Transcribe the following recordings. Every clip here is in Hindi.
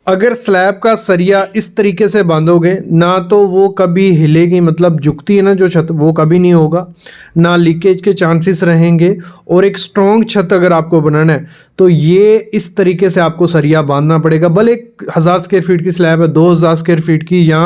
अगर स्लैब का सरिया इस तरीके से बांधोगे ना तो वो कभी हिलेगी, मतलब झुकती है ना जो छत, वो कभी नहीं होगा, ना लीकेज के चांसेस रहेंगे। और एक स्ट्रॉन्ग छत अगर आपको बनाना है तो ये इस तरीके से आपको सरिया बांधना पड़ेगा। भले 1000 स्क्वायर फीट की स्लैब है, 2000 स्क्वायर फीट की या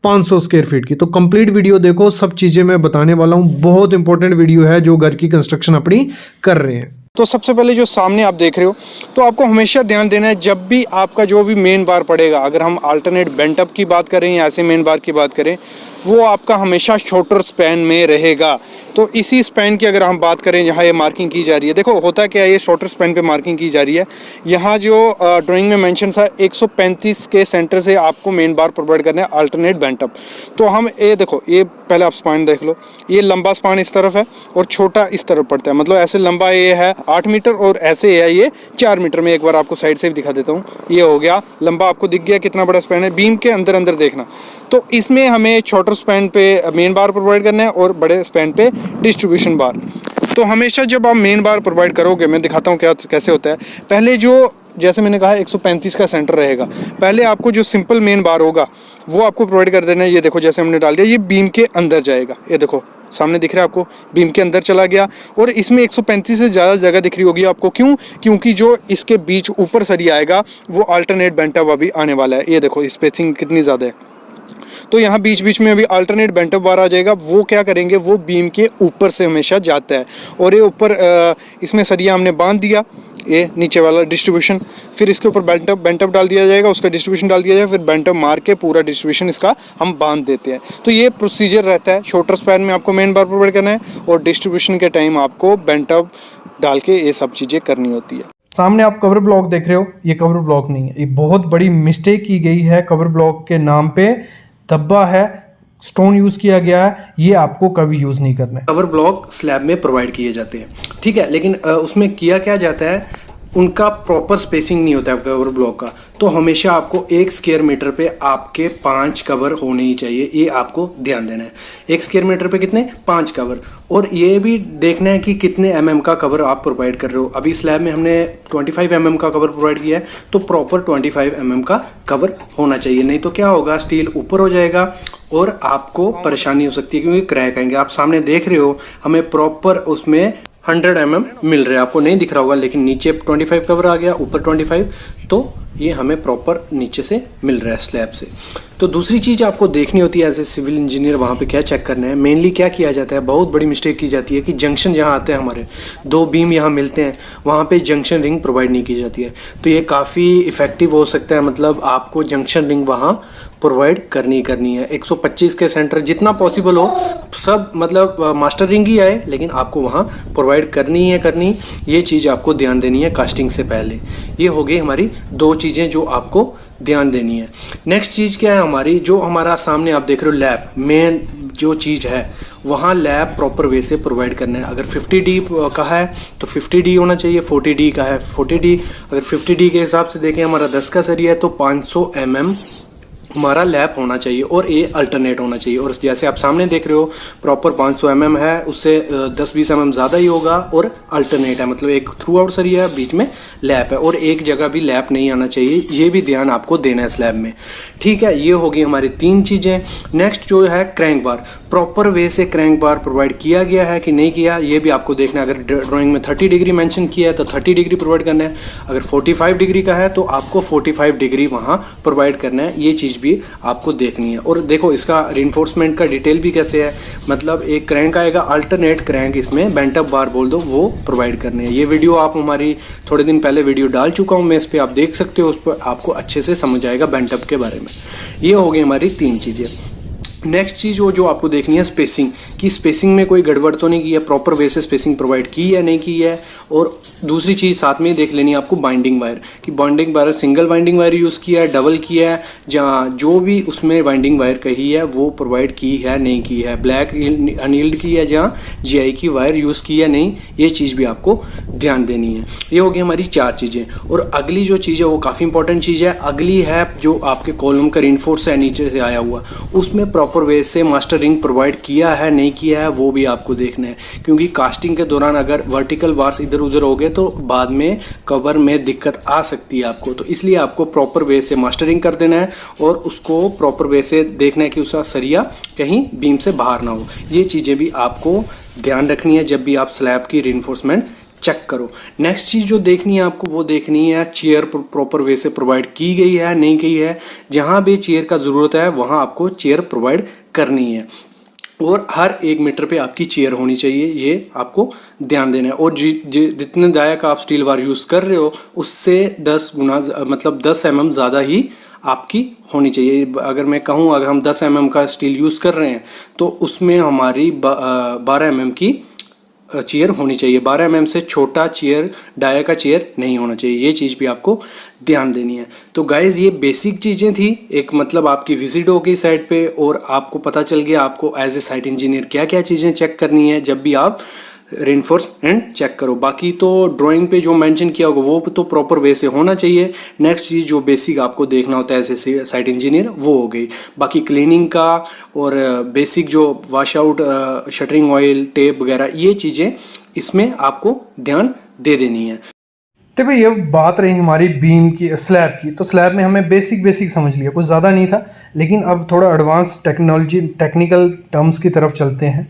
500 स्क्वायर फीट की, तो कंप्लीट वीडियो देखो, सब चीज़ें मैं बताने वाला हूँ। बहुत इंपॉर्टेंट वीडियो है जो घर की कंस्ट्रक्शन अपनी कर रहे हैं। तो सबसे पहले जो सामने आप देख रहे हो, तो आपको हमेशा ध्यान देना है जब भी आपका जो भी मेन बार पड़ेगा, अगर हम अल्टरनेट बेंट अप की बात करें या ऐसे मेन बार की बात करें, वो आपका हमेशा शॉर्टर स्पैन में रहेगा। तो इसी स्पैन की अगर हम बात करें, यहाँ ये मार्किंग की जा रही है, देखो होता क्या है, ये शॉर्टर स्पैन पे मार्किंग की जा रही है। यहाँ जो ड्राइंग में मेंशन था 135 के सेंटर से आपको मेन बार प्रोवाइड करना है अल्टरनेट बेंट अप। तो हम ये देखो, ये पहले आप स्पान देख लो, ये लंबा स्पान इस तरफ है और छोटा इस तरफ पड़ता है, मतलब ऐसे लंबा ये है 8 मीटर और ऐसे है ये 4 मीटर में। एक बार आपको साइड से भी दिखा देता हूँ, ये हो गया लंबा, आपको दिख गया कितना बड़ा स्पैन है। बीम के अंदर अंदर देखना, तो इसमें हमें छोटे स्पैन पे मेन बार प्रोवाइड करना है और बड़े स्पैन पे डिस्ट्रीब्यूशन बार। तो हमेशा जब आप मेन बार प्रोवाइड करोगे, मैं दिखाता हूँ क्या कैसे होता है। पहले जो, जैसे मैंने कहा 135 का सेंटर रहेगा, पहले आपको जो सिंपल मेन बार होगा वो आपको प्रोवाइड कर देना है। ये देखो जैसे हमने डाल दिया, ये बीम के अंदर जाएगा, ये देखो सामने दिख रहा है आपको, बीम के अंदर चला गया। और इसमें 135 से ज़्यादा जगह दिख रही होगी आपको, क्यों? क्योंकि जो इसके बीच ऊपर सरिया आएगा वो अल्टरनेट बेंट अप अभी आने वाला है। ये देखो स्पेसिंग कितनी ज़्यादा है, तो यहाँ बीच बीच में अभी अल्टरनेट बेंट अप बार आ जाएगा। वो क्या करेंगे, वो बीम के ऊपर से हमेशा जाता है। और ये ऊपर इसमें सरिया हमने बांध दिया, ये नीचे वाला डिस्ट्रीब्यूशन, फिर इसके ऊपर बेंट अप डाल दिया जाएगा, उसका डिस्ट्रीब्यूशन डाल दिया जाएगा, फिर बेंट अप मार के पूरा डिस्ट्रीब्यूशन इसका हम बांध देते हैं। तो ये प्रोसीजर रहता है। शॉर्टर स्पैन में आपको मेन बार प्रोवाइड करना है और डिस्ट्रीब्यूशन के टाइम आपको बेंट अप डाल के ये सब चीज़ें करनी होती है। सामने आप कवर ब्लॉक देख रहे हो, ये कवर ब्लॉक नहीं है, ये बहुत बड़ी मिस्टेक की गई है। कवर ब्लॉक के नाम पे धब्बा है, स्टोन यूज किया गया है, ये आपको कभी यूज नहीं करना है। कवर ब्लॉक स्लैब में प्रोवाइड किए जाते हैं, ठीक है, लेकिन उसमें किया क्या जाता है, उनका प्रॉपर स्पेसिंग नहीं होता है कवर ब्लॉक का। तो हमेशा आपको 1 स्क्वायर मीटर पे आपके 5 कवर होने ही चाहिए, ये आपको ध्यान देना है। 1 स्क्वायर मीटर पे कितने? 5 कवर। और ये भी देखना है कि कितने mm का कवर आप प्रोवाइड कर रहे हो। अभी स्लैब में हमने 25 mm का कवर प्रोवाइड किया है, तो प्रॉपर 25 mm का कवर होना चाहिए, नहीं तो क्या होगा, स्टील ऊपर हो जाएगा और आपको परेशानी हो सकती है, क्योंकि क्रैक आएंगे। आप सामने देख रहे हो, हमें प्रॉपर उसमें 100 mm मिल रहा है, आपको नहीं दिख रहा होगा, लेकिन नीचे 25 कवर आ गया, ऊपर 25, तो ये हमें प्रॉपर नीचे से मिल रहा है स्लैब से। तो दूसरी चीज़ आपको देखनी होती है एज ए सिविल इंजीनियर, वहाँ पे क्या चेक करना है। मेनली क्या किया जाता है, बहुत बड़ी मिस्टेक की जाती है कि जंक्शन जहाँ आते हैं, हमारे 2 बीम यहाँ मिलते हैं, वहाँ पे जंक्शन रिंग प्रोवाइड नहीं की जाती है। तो ये काफ़ी इफ़ेक्टिव हो सकता है, मतलब आपको जंक्शन रिंग वहाँ प्रोवाइड करनी है। 125 के सेंटर जितना पॉसिबल हो सब, मतलब मास्टर रिंग ही आए, लेकिन आपको वहाँ प्रोवाइड करनी, ये चीज़ आपको ध्यान देनी है कास्टिंग से पहले। ये हो गई हमारी 2 चीज़ें जो आपको ध्यान देनी है। नेक्स्ट चीज़ क्या है हमारी, जो हमारा सामने आप देख रहे हो लैब, मेन जो चीज़ है वहाँ लैब प्रॉपर वे से प्रोवाइड करना है। अगर 50D का है तो 50D होना चाहिए, 40D का है 40D। अगर 50D के हिसाब से देखें, हमारा 10 का सरिया है तो 500 mm हमारा लैप होना चाहिए और ये अल्टरनेट होना चाहिए। और जैसे आप सामने देख रहे हो प्रॉपर 500 mm है, उससे 10-20 mm ज़्यादा ही होगा और अल्टरनेट है, मतलब एक थ्रू आउट सरिया है, बीच में लैप है और एक जगह भी लैप नहीं आना चाहिए। ये भी ध्यान आपको देना है स्लैब में, ठीक है। ये होगी हमारी 3 चीज़ें। नेक्स्ट जो है क्रैंक बार, प्रॉपर वे से क्रैंक बार प्रोवाइड किया गया है कि नहीं किया, ये भी आपको देखना है। अगर ड्राइंग में 30 डिग्री मेंशन किया है तो 30 डिग्री प्रोवाइड करना है। अगर 45 डिग्री का है तो आपको 45 डिग्री वहाँ प्रोवाइड करना है, ये चीज़ भी आपको देखनी है। और देखो इसका रिइंफोर्समेंट का डिटेल भी कैसे है, मतलब एक क्रैंक आएगा, अल्टरनेट क्रैंक, इसमें बेंट अप बार बोल दो, वो प्रोवाइड करने हैं। ये वीडियो आप हमारी थोड़े दिन पहले वीडियो डाल चुका हूँ मैं, इस पर आप देख सकते हो, उस पर आपको अच्छे से समझ आएगा बेंट अप के बारे में। ये हो गई हमारी 3 चीज़ें। नेक्स्ट चीज़ वो जो आपको देखनी है स्पेसिंग, कि स्पेसिंग में कोई गड़बड़ तो नहीं की है, प्रॉपर वे से स्पेसिंग प्रोवाइड की है नहीं की है। और दूसरी चीज़ साथ में ही देख लेनी है आपको बाइंडिंग वायर, कि binding wire single binding wire use किया है, डबल किया है, जहाँ जो भी उसमें बाइंडिंग वायर कही है वो प्रोवाइड की है नहीं की है, ब्लैक अनयील्ड की है जहाँ GI की वायर यूज़ की है नहीं, ये चीज़ भी आपको ध्यान देनी है। ये होगी हमारी 4 चीज़ें। और अगली जो चीज़ है वो काफ़ी इंपॉर्टेंट चीज़ है, अगली है जो आपके कॉलम का रिइंफोर्स है नीचे से आया हुआ, उसमें प्रॉपर वे से मास्टरिंग प्रोवाइड किया है नहीं किया है वो भी आपको देखना है, क्योंकि कास्टिंग के दौरान अगर वर्टिकल बार्स इधर उधर हो गए तो बाद में कवर में दिक्कत आ सकती है आपको। तो इसलिए आपको प्रॉपर वे से मास्टरिंग कर देना है और उसको प्रॉपर वे से देखना है कि उसका सरिया कहीं बीम से बाहर ना हो। ये चीज़ें भी आपको ध्यान रखनी है जब भी आप स्लैब की रिइंफोर्समेंट चेक करो। नेक्स्ट चीज़ जो देखनी है आपको वो देखनी है चेयर प्रॉपर वे से प्रोवाइड की गई है नहीं की है। जहाँ भी चेयर का ज़रूरत है वहाँ आपको चेयर प्रोवाइड करनी है और हर 1 मीटर पे आपकी चेयर होनी चाहिए, ये आपको ध्यान देना है। और जितने डाया का आप स्टील वार यूज़ कर रहे हो उससे 10 गुना मतलब 10 mm ज़्यादा ही आपकी होनी चाहिए। अगर मैं कहूँ अगर हम 10 mm का स्टील यूज़ कर रहे हैं तो उसमें हमारी 12 mm की चेयर होनी चाहिए। 12 mm से छोटा चेयर डाया का चेयर नहीं होना चाहिए, ये चीज़ भी आपको ध्यान देनी है। तो गाइज़ ये बेसिक चीज़ें थी, एक मतलब आपकी विजिट हो गई साइट पे और आपको पता चल गया आपको एज ए साइट इंजीनियर क्या क्या चीज़ें चेक करनी है जब भी आप रेनफोर्स एंड चेक करो। बाकी तो ड्राइंग पे जो मेंशन किया होगा वो तो प्रॉपर वे से होना चाहिए। नेक्स्ट चीज़ जो बेसिक आपको देखना होता है एज ए साइट इंजीनियर वो हो गई। बाकी क्लीनिंग का और बेसिक जो wash out shuttering oil tape वगैरह ये चीज़ें इसमें आपको ध्यान दे देनी है। तो भाई ये बात रही हमारी बीम की स्लैब की, तो स्लैब में हमें बेसिक समझ लिया, कुछ ज़्यादा नहीं था। लेकिन अब थोड़ा एडवांस टेक्निकल टर्म्स की तरफ चलते हैं,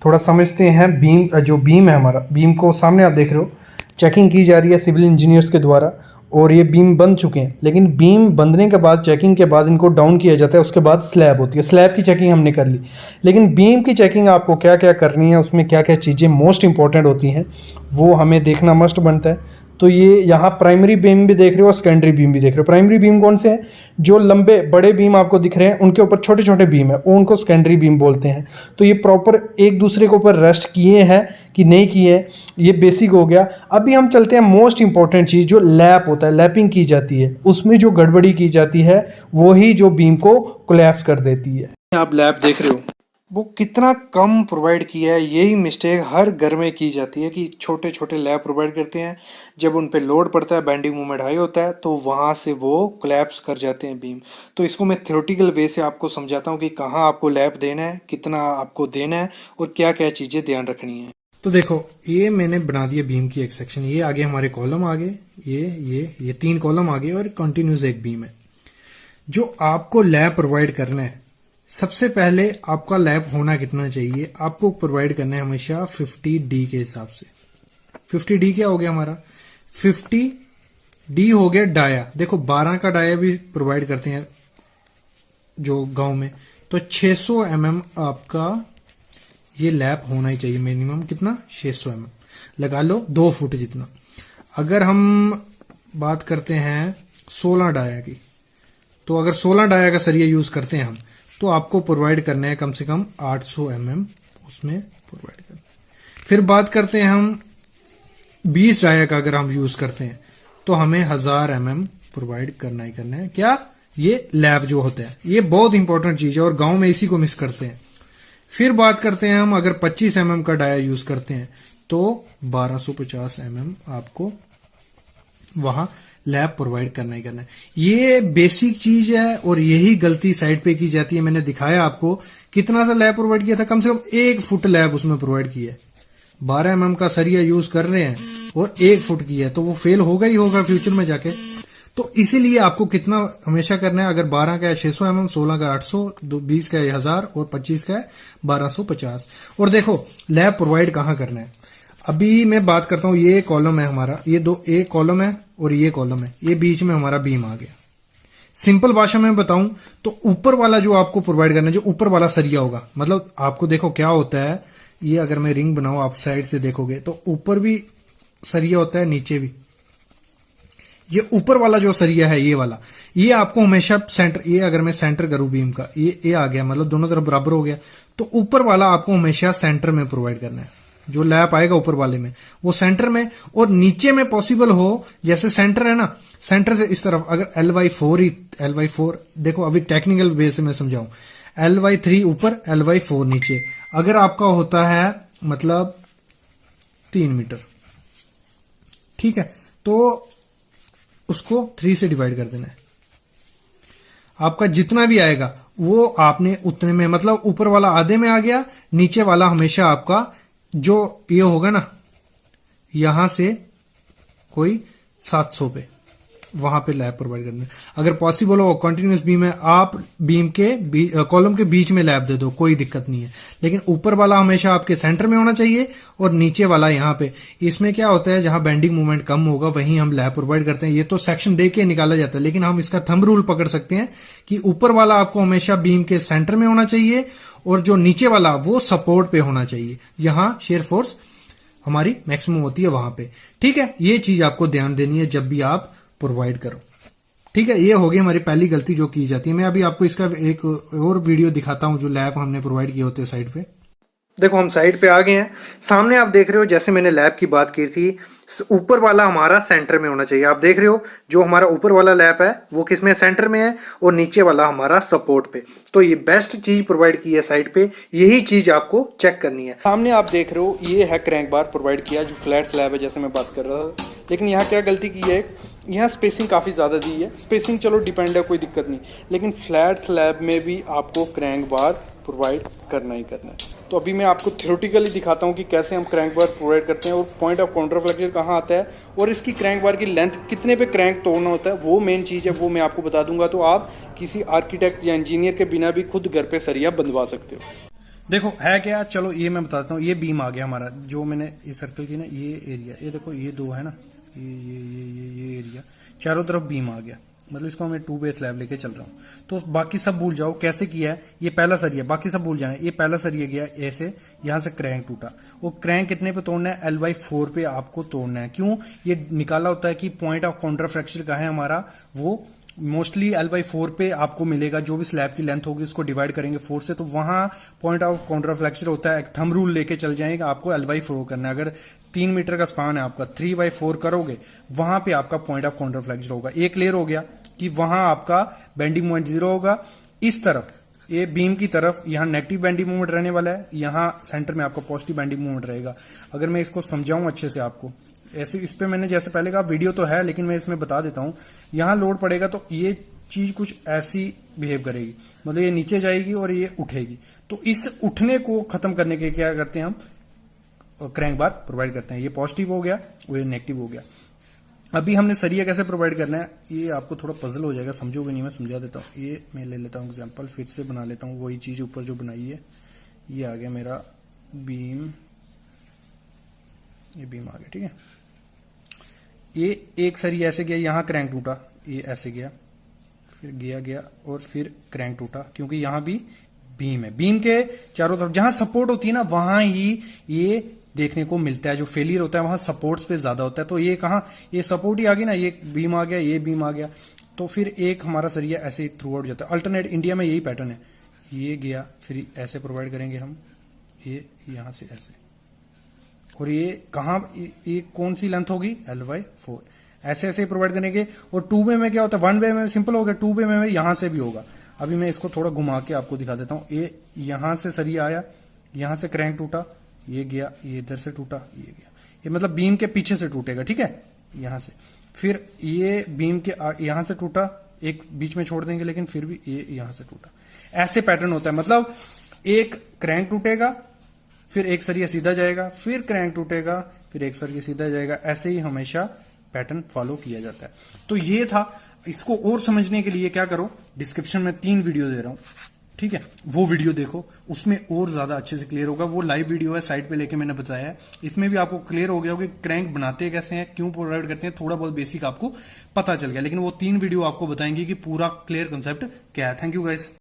थोड़ा समझते हैं। बीम है हमारा, बीम को सामने आप देख रहे हो चेकिंग की जा रही है सिविल इंजीनियर्स के द्वारा और ये बीम बन चुके हैं। लेकिन बीम बंधने के बाद चेकिंग के बाद इनको डाउन किया जाता है, उसके बाद स्लैब होती है। स्लैब की चेकिंग हमने कर ली, लेकिन बीम की चेकिंग आपको क्या क्या करनी है, उसमें क्या क्या चीज़ें मोस्ट इंपॉर्टेंट होती हैं वो हमें देखना मस्ट बनता है। तो ये यहाँ प्राइमरी बीम भी देख रहे हो और सेकेंडरी बीम भी देख रहे हो। प्राइमरी बीम कौन से हैं? जो लंबे बड़े बीम आपको दिख रहे हैं उनके ऊपर छोटे छोटे बीम है, वो उनको सेकेंडरी बीम बोलते हैं। तो ये प्रॉपर एक दूसरे के ऊपर रेस्ट किए हैं कि नहीं किए, ये बेसिक हो गया। अभी हम चलते हैं मोस्ट इंपॉर्टेंट चीज़ जो लैप होता है, लैपिंग की जाती है, उसमें जो गड़बड़ी की जाती है वही जो बीम को कोलैप्स कर देती है। आप लैब देख रहे हो वो कितना कम प्रोवाइड किया है। यही मिस्टेक हर घर में की जाती है कि छोटे छोटे लैब प्रोवाइड करते हैं, जब उन पे लोड पड़ता है बेंडिंग मोमेंट हाई होता है तो वहाँ से वो कोलैप्स कर जाते हैं बीम। तो इसको मैं थ्योरेटिकल वे से आपको समझाता हूँ कि कहाँ आपको लैब देना है, कितना आपको देना है और क्या क्या चीज़ें ध्यान रखनी है। तो देखो ये मैंने बना दिया बीम की एक सेक्शन, ये आगे हमारे कॉलम आगे, ये 3 कॉलम आगे और कंटिन्यूस एक बीम है। जो आपको लैब प्रोवाइड करना है, सबसे पहले आपका लैब होना कितना चाहिए, आपको प्रोवाइड करना है हमेशा 50D के हिसाब से। 50D क्या हो गया हमारा? 50D हो गया डाया। देखो 12 का डाया भी प्रोवाइड करते हैं जो गांव में, तो 600 mm आपका ये लैब होना ही चाहिए मिनिमम। कितना? 600 mm लगा लो, 2 फुट जितना। अगर हम बात करते हैं 16 डाया की, तो अगर 16 डाया का सरिया यूज करते हैं हम, तो आपको प्रोवाइड करना है कम से कम 800 mm उसमें प्रोवाइड करना। फिर बात करते हैं हम 20 डाया का, अगर हम यूज करते हैं तो हमें 1000 mm प्रोवाइड करना ही करना है। क्या? ये लैब जो होता है, ये बहुत इंपॉर्टेंट चीज है और गांव में इसी को मिस करते हैं। फिर बात करते हैं हम अगर 25 mm का डाया यूज करते हैं तो 1250 mm आपको वहां लैब प्रोवाइड करना ही करना है। ये बेसिक चीज है और यही गलती साइड पे की जाती है। मैंने दिखाया आपको कितना सा लैब प्रोवाइड किया था, कम से कम 1 फुट लैब उसमें प्रोवाइड किया है। 12 mm का सरिया यूज कर रहे हैं और 1 फुट किया है, तो वो फेल होगा ही होगा फ्यूचर में जाके। तो इसीलिए आपको कितना हमेशा करना है, अगर 12 का है 600 mm, 16 का 800, 20 का है 1000 और 25 का है 1250। और देखो लैब प्रोवाइड कहां करना है। अभी मैं बात करता हूं, ये कॉलम है हमारा, ये एक कॉलम है और ये कॉलम है, ये बीच में हमारा बीम आ गया। सिंपल भाषा में बताऊं तो ऊपर वाला जो आपको प्रोवाइड करना है, जो ऊपर वाला सरिया होगा, मतलब आपको देखो क्या होता है, ये अगर मैं रिंग बनाऊं आप साइड से देखोगे तो ऊपर भी सरिया होता है, नीचे भी। ये ऊपर वाला जो सरिया है, ये वाला, ये आपको हमेशा सेंटर, ये अगर मैं सेंटर करूं बीम का, ये आ गया, मतलब दोनों तरफ बराबर हो गया, तो ऊपर वाला आपको हमेशा सेंटर में प्रोवाइड करना है। जो लैप आएगा ऊपर वाले में वो सेंटर में, और नीचे में पॉसिबल हो, जैसे सेंटर है ना, सेंटर से इस तरफ अगर Ly4 देखो अभी टेक्निकल वे से मैं समझाऊं, Ly3 ऊपर, Ly4 नीचे। अगर आपका होता है मतलब 3 मीटर, ठीक है, तो उसको 3 से डिवाइड कर देना है। आपका जितना भी आएगा वो आपने उतने में, मतलब ऊपर वाला आधे में आ गया, नीचे वाला हमेशा आपका जो ये होगा ना, यहां से कोई 700 पे वहां पे लैब प्रोवाइड करना है। अगर पॉसिबल हो कंटिन्यूस बीम है, आप बीम के कॉलम के बीच में लैब दे दो, कोई दिक्कत नहीं है, लेकिन ऊपर वाला हमेशा आपके सेंटर में होना चाहिए और नीचे वाला यहां पे। इसमें क्या होता है, जहां बेंडिंग मूवमेंट कम होगा वहीं हम लैब प्रोवाइड करते हैं। ये तो सेक्शन दे के निकाला जाता है, लेकिन हम इसका थंब रूल पकड़ सकते हैं कि ऊपर वाला आपको हमेशा बीम के सेंटर में होना चाहिए और जो नीचे वाला वो सपोर्ट पे होना चाहिए। यहां शेयर फोर्स हमारी मैक्सिमम होती है वहां पे। ठीक है, ये चीज आपको ध्यान देनी है जब भी आप प्रोवाइड करो। ठीक है, ये होगी हमारी पहली गलती जो की जाती है। मैं अभी आपको इसका एक और वीडियो दिखाता हूं जो लैब हमने प्रोवाइड किए होते हैं साइड पे। देखो हम साइड पे आ गए हैं, सामने आप देख रहे हो जैसे मैंने लैब की बात की थी, ऊपर वाला हमारा सेंटर में होना चाहिए। आप देख रहे हो जो हमारा ऊपर वाला लैब है वो किसमें, सेंटर में है, और नीचे वाला हमारा सपोर्ट पे। तो ये बेस्ट चीज प्रोवाइड की है साइड पे, यही चीज आपको चेक करनी है। सामने आप देख रहे हो ये है क्रैंक बार प्रोवाइड किया जो फ्लैट स्लैब है जैसे मैं बात कर रहा था। लेकिन यहाँ क्या गलती की है, यहाँ स्पेसिंग काफ़ी ज़्यादा दी है। स्पेसिंग चलो डिपेंड है, कोई दिक्कत नहीं, लेकिन फ्लैट स्लैब में भी आपको क्रैंक बार प्रोवाइड करना ही करना है। तो अभी मैं आपको थ्योरेटिकली दिखाता हूँ कि कैसे हम क्रैंक बार प्रोवाइड करते हैं और पॉइंट ऑफ काउंटरफ्लेक्शन कहाँ आता है और इसकी क्रैंक बार की लेंथ कितने पे क्रैंक तोड़ना होता है, वो मेन चीज़ है, वो मैं आपको बता दूंगा। तो आप किसी आर्किटेक्ट या इंजीनियर के बिना भी खुद घर पे सरिया बंधवा सकते हो। देखो है क्या, चलो ये मैं बताता हूँ। ये बीम आ गया हमारा, जो मैंने ये सर्कल की ना, ये एरिया, ये देखो ये दो है ना, ये एरिया, चारों तरफ बीम आ गया, मतलब इसको मैं 2 बेस स्लैब लेके चल रहा हूँ। तो बाकी सब भूल जाओ कैसे किया है, ये पहला सरिया, बाकी सब भूल जाए। ये पहला सरिया गया ऐसे, यहां से क्रैंक टूटा, वो क्रैंक कितने पे तोड़ना है, L/4 पे आपको तोड़ना है। क्यों, ये निकाला होता है कि पॉइंट ऑफ काउंटर फ्रैक्चर का है हमारा, वो मोस्टली L/4 पे आपको मिलेगा। जो भी स्लैब की लेंथ होगी उसको डिवाइड करेंगे 4 से, तो वहां पॉइंट ऑफ काउंटर फ्रैक्चर होता है। थंब रूल लेके चल जाएगा, आपको L/4 करना है। अगर 3 मीटर का स्पान है आपका, 3/4 करोगे, वहां पे आपका पॉइंट ऑफ काउंटर फ्रैक्चर होगा। ये क्लियर हो गया कि वहां आपका बेंडिंग मोमेंट 0 होगा। इस तरफ ये बीम की तरफ यहाँ नेगेटिव बेंडिंग मोमेंट रहने वाला है, यहाँ सेंटर में आपका पॉजिटिव बेंडिंग मोमेंट रहेगा। अगर मैं इसको समझाऊं अच्छे से आपको, ऐसे इस पे मैंने जैसे पहले कहा वीडियो तो है, लेकिन मैं इसमें बता देता हूं। यहां लोड पड़ेगा तो ये चीज कुछ ऐसी बिहेव करेगी, मतलब ये नीचे जाएगी और ये उठेगी। तो इस उठने को खत्म करने के क्या करते हैं हम, क्रैंक बार प्रोवाइड करते हैं। ये पॉजिटिव हो गया, वो नेगेटिव हो गया। अभी हमने सरिया कैसे प्रोवाइड करना है, ये आपको थोड़ा पजल हो जाएगा, समझोगे नहीं, मैं समझा देता हूँ। ये मैं ले लेता हूँ एग्जांपल, फिर से बना लेता हूँ वही चीज ऊपर जो बनाई है। ये आ गया मेरा बीम, ये बीम आ गया, ठीक है। ये एक सरिया ऐसे गया, यहां क्रैंक टूटा, ये ऐसे गया, फिर गया और फिर क्रैंक टूटा, क्योंकि यहां भी बीम है। बीम के चारों तरफ जहां सपोर्ट होती है ना, वहां ही ये देखने को मिलता है। जो फेलियर होता है वहां सपोर्ट्स पे ज्यादा होता है। तो ये कहां, ये सपोर्ट ही आ गई ना, ये बीम आ गया, ये बीम आ गया, तो फिर एक हमारा सरिया ऐसे थ्रू आउट जाता है। अल्टरनेट इंडिया में यही पैटर्न है, ये गया, फिर ऐसे प्रोवाइड करेंगे हम, ये यहां से ऐसे, और ये कहां, ये कौन सी लेंथ होगी, L/4, ऐसे ऐसे प्रोवाइड करेंगे। और 2 वे में क्या होता है, 1 वे में सिंपल हो गया, 2 वे में यहां से भी होगा। अभी मैं इसको थोड़ा घुमा के आपको दिखा देता हूं। ये यहां से सरिया आया, यहां से क्रैंक टूटा, ये गया, ये इधर से टूटा, ये गया, ये मतलब बीम के पीछे से टूटेगा, ठीक है, यहां से। फिर ये बीम के यहां से टूटा, एक बीच में छोड़ देंगे, लेकिन फिर भी ये यहां से टूटा। ऐसे पैटर्न होता है, मतलब एक क्रैंक टूटेगा, फिर एक सरिया सीधा जाएगा, फिर क्रैंक टूटेगा, फिर एक सरिया सीधा जाएगा। ऐसे ही हमेशा पैटर्न फॉलो किया जाता है। तो ये था। इसको और समझने के लिए क्या करो, डिस्क्रिप्शन में 3 वीडियो दे रहा हूं, ठीक है, वो वीडियो देखो, उसमें और ज्यादा अच्छे से क्लियर होगा। वो लाइव वीडियो है, साइड पे लेके मैंने बताया है, इसमें भी आपको क्लियर हो गया होगा कि क्रैंक बनाते कैसे हैं, क्यों प्रोवाइड करते हैं, थोड़ा बहुत बेसिक आपको पता चल गया। लेकिन वो 3 वीडियो आपको बताएंगे कि पूरा क्लियर कंसेप्ट क्या है। Thank you guys.